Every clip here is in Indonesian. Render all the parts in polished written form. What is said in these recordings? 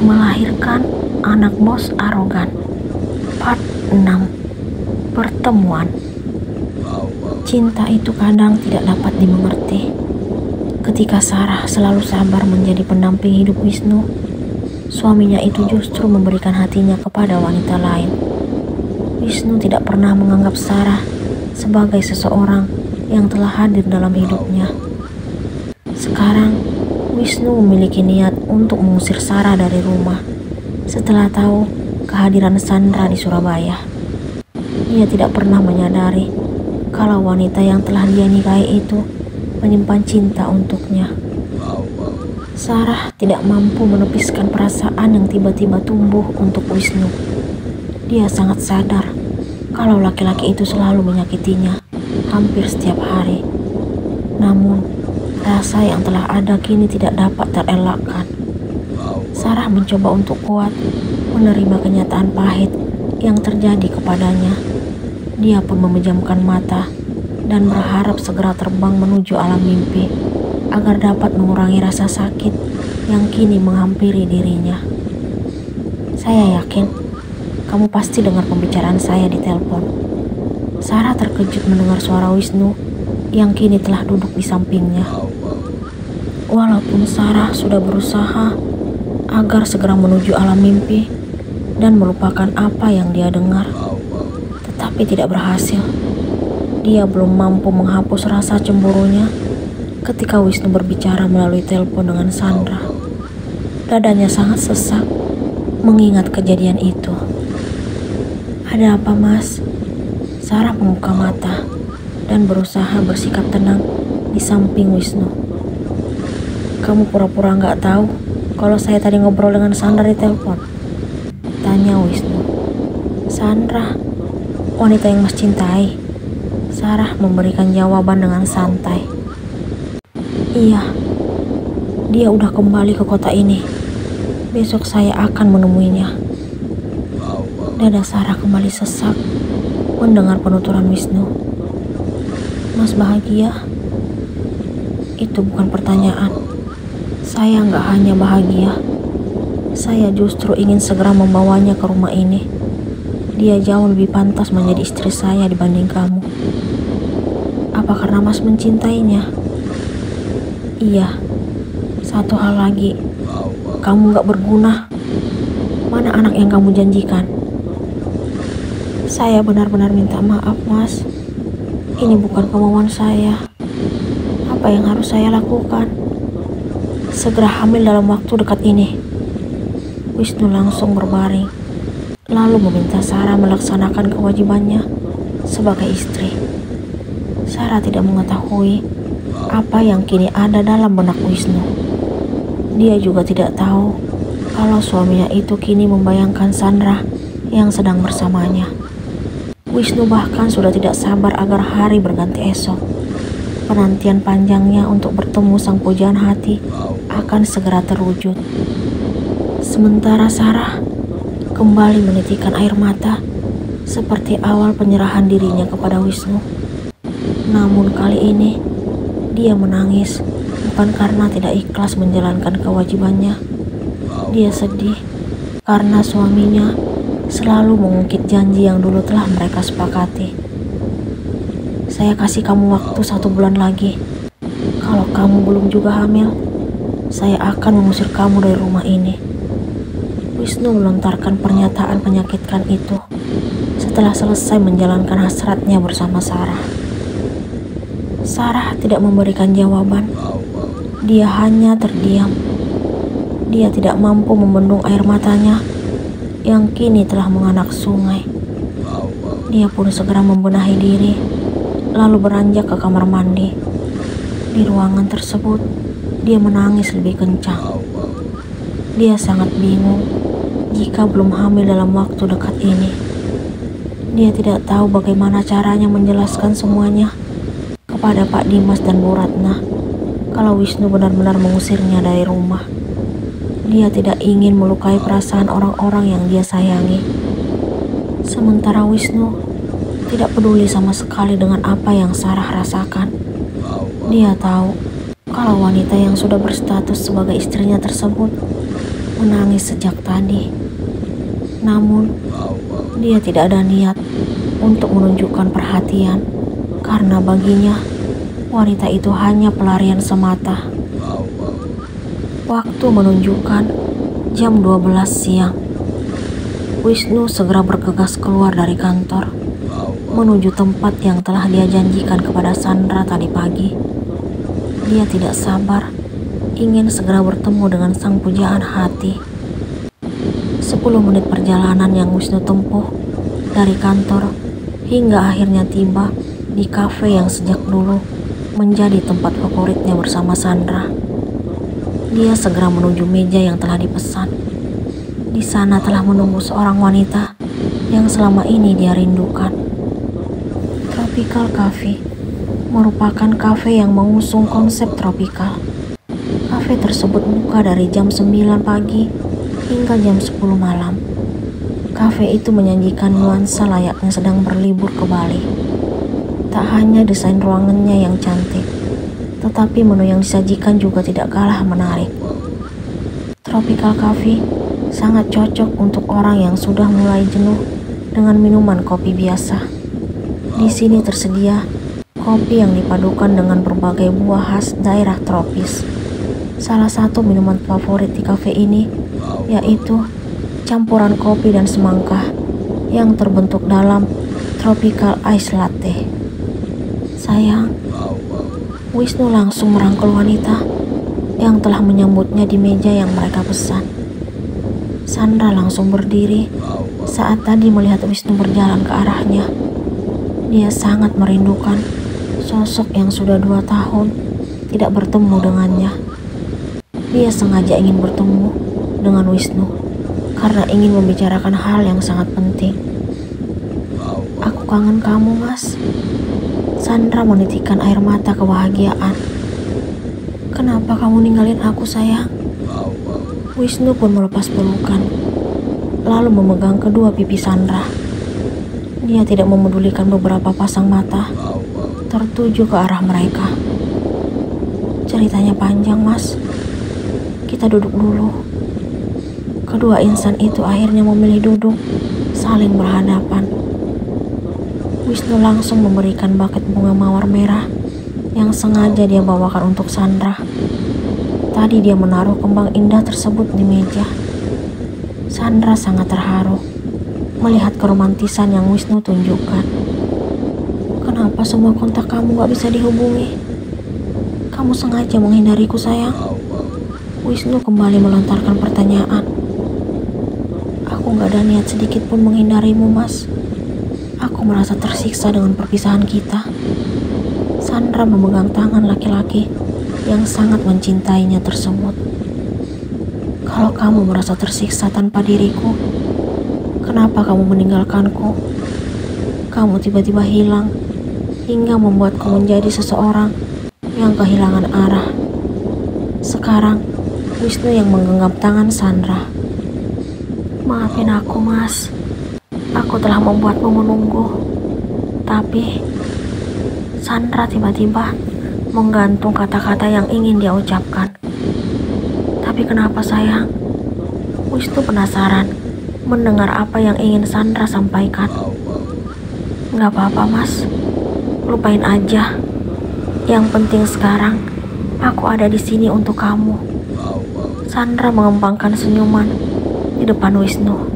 Melahirkan anak bos arogan. Part 6. Pertemuan. Cinta itu kadang tidak dapat dimengerti. Ketika Sarah selalu sabar menjadi pendamping hidup Wisnu, suaminya itu justru memberikan hatinya kepada wanita lain. Wisnu tidak pernah menganggap Sarah sebagai seseorang yang telah hadir dalam hidupnya. Sekarang, Wisnu memiliki niat untuk mengusir Sarah dari rumah setelah tahu kehadiran Sandra di Surabaya. Ia tidak pernah menyadari kalau wanita yang telah dia nikahi itu menyimpan cinta untuknya. Sarah tidak mampu menepiskan perasaan yang tiba-tiba tumbuh untuk Wisnu. Dia sangat sadar kalau laki-laki itu selalu menyakitinya hampir setiap hari. Namun, rasa yang telah ada kini tidak dapat terelakkan. Sarah mencoba untuk kuat menerima kenyataan pahit yang terjadi kepadanya. Dia pun memejamkan mata dan berharap segera terbang menuju alam mimpi agar dapat mengurangi rasa sakit yang kini menghampiri dirinya. Saya yakin kamu pasti dengar pembicaraan saya di telepon. Sarah terkejut mendengar suara Wisnu yang kini telah duduk di sampingnya. Walaupun Sarah sudah berusaha agar segera menuju alam mimpi dan melupakan apa yang dia dengar, tetapi tidak berhasil. Dia belum mampu menghapus rasa cemburunya ketika Wisnu berbicara melalui telepon dengan Sandra. Dadanya sangat sesak mengingat kejadian itu. Ada apa, Mas? Sarah membuka mata dan berusaha bersikap tenang di samping Wisnu. Kamu pura-pura nggak tahu kalau saya tadi ngobrol dengan Sandra di telepon? Tanya Wisnu. Sandra, wanita yang Mas cintai. Sarah memberikan jawaban dengan santai. Iya, dia udah kembali ke kota ini. Besok saya akan menemuinya. Dada Sarah kembali sesak mendengar penuturan Wisnu. Mas bahagia? Itu bukan pertanyaan. Saya nggak hanya bahagia. Saya justru ingin segera membawanya ke rumah ini. Dia jauh lebih pantas menjadi istri saya dibanding kamu. Apa karena Mas mencintainya? Iya. Satu hal lagi, kamu gak berguna. Mana anak yang kamu janjikan? Saya benar-benar minta maaf, Mas. Ini bukan kemauan saya. Apa yang harus saya lakukan? Segera hamil dalam waktu dekat ini. Wisnu langsung berbaring, lalu meminta Sarah melaksanakan kewajibannya sebagai istri. Sarah tidak mengetahui apa yang kini ada dalam benak Wisnu. Dia juga tidak tahu kalau suaminya itu kini membayangkan Sandra yang sedang bersamanya. Wisnu bahkan sudah tidak sabar agar hari berganti esok. Penantian panjangnya untuk bertemu sang pujaan hati akan segera terwujud. Sementara Sarah kembali menitikkan air mata seperti awal penyerahan dirinya kepada Wisnu. Namun kali ini dia menangis bukan karena tidak ikhlas menjalankan kewajibannya. Dia sedih karena suaminya selalu mengungkit janji yang dulu telah mereka sepakati. Saya kasih kamu waktu 1 bulan lagi. Kalau kamu belum juga hamil, saya akan mengusir kamu dari rumah ini. Wisnu melontarkan pernyataan menyakitkan itu setelah selesai menjalankan hasratnya bersama Sarah. Sarah tidak memberikan jawaban. Dia hanya terdiam. Dia tidak mampu membendung air matanya yang kini telah menganak sungai. Dia pun segera membenahi diri, lalu beranjak ke kamar mandi. Di ruangan tersebut, dia menangis lebih kencang. Dia sangat bingung jika belum hamil dalam waktu dekat ini. Dia tidak tahu bagaimana caranya menjelaskan semuanya kepada Pak Dimas dan Bu Ratna kalau Wisnu benar-benar mengusirnya dari rumah. Dia tidak ingin melukai perasaan orang-orang yang dia sayangi. Sementara Wisnu tidak peduli sama sekali dengan apa yang Sarah rasakan. Dia tahu kalau wanita yang sudah berstatus sebagai istrinya tersebut menangis sejak tadi. Namun, dia tidak ada niat untuk menunjukkan perhatian karena baginya wanita itu hanya pelarian semata. Waktu menunjukkan jam 12 siang. Wisnu segera bergegas keluar dari kantor menuju tempat yang telah dia janjikan kepada Sandra tadi pagi. Dia tidak sabar ingin segera bertemu dengan sang pujaan hati. 10 menit perjalanan yang Wisnu tempuh dari kantor hingga akhirnya tiba di kafe yang sejak dulu menjadi tempat favoritnya bersama Sandra. Dia segera menuju meja yang telah dipesan. Di sana telah menunggu seorang wanita yang selama ini dia rindukan. Tropical Cafe merupakan kafe yang mengusung konsep tropikal. Kafe tersebut buka dari jam 9 pagi hingga jam 10 malam. Kafe itu menyajikan nuansa layaknya sedang berlibur ke Bali. Tak hanya desain ruangannya yang cantik, tetapi menu yang disajikan juga tidak kalah menarik. Tropical Cafe sangat cocok untuk orang yang sudah mulai jenuh dengan minuman kopi biasa. Di sini tersedia kopi yang dipadukan dengan berbagai buah khas daerah tropis. Salah satu minuman favorit di kafe ini yaitu campuran kopi dan semangka yang terbentuk dalam tropical ice latte. Sayang, Wisnu langsung merangkul wanita yang telah menyambutnya di meja yang mereka pesan. Sandra langsung berdiri saat tadi melihat Wisnu berjalan ke arahnya. Dia sangat merindukan sosok yang sudah 2 tahun tidak bertemu dengannya. Dia sengaja ingin bertemu dengan Wisnu karena ingin membicarakan hal yang sangat penting. Aku kangen kamu, Mas. Sandra menitikkan air mata kebahagiaan. Kenapa kamu ninggalin aku, sayang? Wisnu pun melepas pelukan, lalu memegang kedua pipi Sandra. Dia tidak memedulikan beberapa pasang mata tertuju ke arah mereka. Ceritanya panjang, Mas. Kita duduk dulu. Kedua insan itu akhirnya memilih duduk, saling berhadapan. Wisnu langsung memberikan buket bunga mawar merah yang sengaja dia bawakan untuk Sandra. Tadi dia menaruh kembang indah tersebut di meja. Sandra sangat terharu melihat keromantisan yang Wisnu tunjukkan. Kenapa semua kontak kamu gak bisa dihubungi? Kamu sengaja menghindariku, sayang? Wisnu kembali melontarkan pertanyaan. Aku gak ada niat sedikit pun menghindarimu, Mas. Aku merasa tersiksa dengan perpisahan kita. Sandra memegang tangan laki-laki yang sangat mencintainya tersebut. Kalau kamu merasa tersiksa tanpa diriku, kenapa kamu meninggalkanku? Kamu tiba-tiba hilang hingga membuatku menjadi seseorang yang kehilangan arah. Sekarang Wisnu yang menggenggam tangan Sandra. Maafin aku, Mas. Aku telah membuatmu menunggu. Tapi Sandra tiba-tiba menggantung kata-kata yang ingin dia ucapkan. Tapi kenapa, sayang? Wisnu penasaran mendengar apa yang ingin Sandra sampaikan. Gak apa-apa, Mas. Lupain aja. Yang penting sekarang aku ada di sini untuk kamu. Sandra mengembangkan senyuman di depan Wisnu.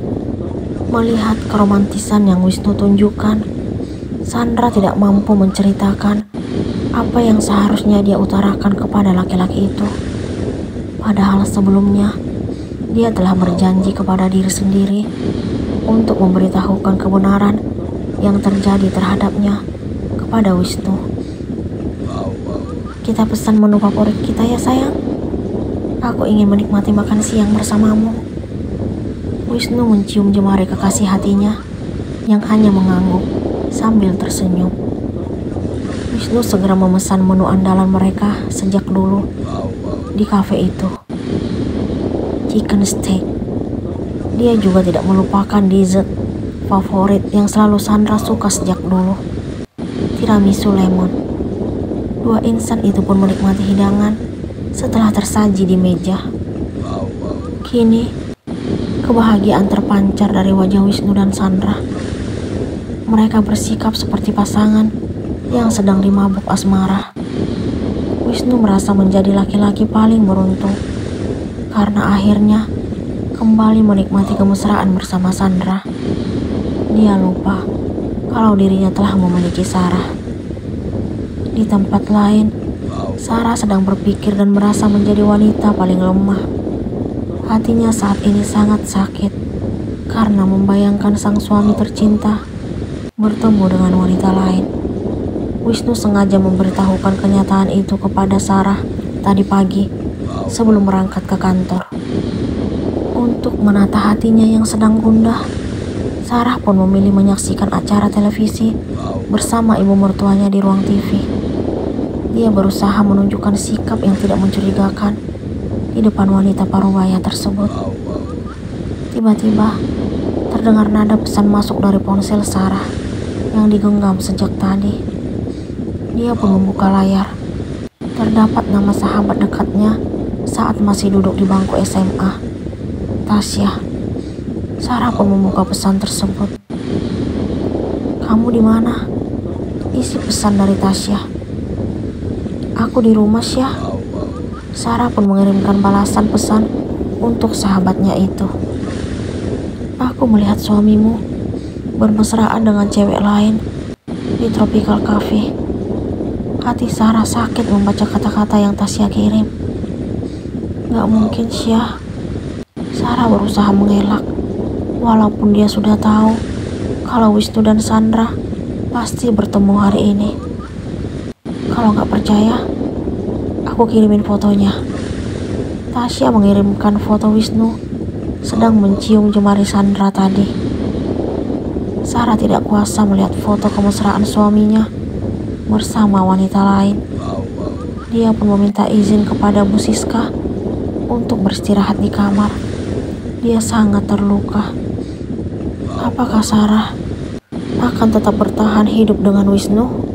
Melihat keromantisan yang Wisnu tunjukkan, Sandra tidak mampu menceritakan apa yang seharusnya dia utarakan kepada laki-laki itu. Padahal sebelumnya dia telah berjanji kepada diri sendiri untuk memberitahukan kebenaran yang terjadi terhadapnya kepada Wisnu. Kita pesan menu favorit kita ya, sayang. Aku ingin menikmati makan siang bersamamu. Wisnu mencium jemari kekasih hatinya yang hanya mengangguk sambil tersenyum. Wisnu segera memesan menu andalan mereka sejak dulu di kafe itu. Chicken steak. Dia juga tidak melupakan dessert favorit yang selalu Sandra suka sejak dulu, tiramisu lemon. 2 insan itu pun menikmati hidangan setelah tersaji di meja. Kini Kebahagiaan terpancar dari wajah Wisnu dan Sandra. Mereka bersikap seperti pasangan yang sedang dimabuk asmara. Wisnu merasa menjadi laki-laki paling beruntung karena akhirnya kembali menikmati kemesraan bersama Sandra. Dia lupa kalau dirinya telah memiliki Sarah. Di tempat lain, Sarah sedang berpikir dan merasa menjadi wanita paling lemah. Hatinya saat ini sangat sakit karena membayangkan sang suami tercinta bertemu dengan wanita lain. Wisnu sengaja memberitahukan kenyataan itu kepada Sarah tadi pagi sebelum berangkat ke kantor. Untuk menata hatinya yang sedang gundah, Sarah pun memilih menyaksikan acara televisi bersama ibu mertuanya di ruang TV. Dia berusaha menunjukkan sikap yang tidak mencurigakan di depan wanita parubaya tersebut. Tiba-tiba terdengar nada pesan masuk dari ponsel Sarah yang digenggam sejak tadi. Dia pun membuka layar. Terdapat nama sahabat dekatnya saat masih duduk di bangku SMA, Tasya. Sarah pun membuka pesan tersebut. "Kamu di mana?" isi pesan dari Tasya. "Aku di rumah, Syah." Sarah pun mengirimkan balasan pesan untuk sahabatnya itu. "Aku melihat suamimu bermesraan dengan cewek lain di Tropical Cafe." Hati Sarah sakit membaca kata-kata yang Tasya kirim. "Gak mungkin, Syah." Sarah berusaha mengelak, walaupun dia sudah tahu kalau Wisnu dan Sandra pasti bertemu hari ini. "Kalau gak percaya, aku kirimin fotonya." Tasya mengirimkan foto Wisnu sedang mencium jemari Sandra tadi. Sarah tidak kuasa melihat foto kemesraan suaminya bersama wanita lain. Dia pun meminta izin kepada Bu Siska untuk beristirahat di kamar. Dia sangat terluka. Apakah Sarah akan tetap bertahan hidup dengan Wisnu?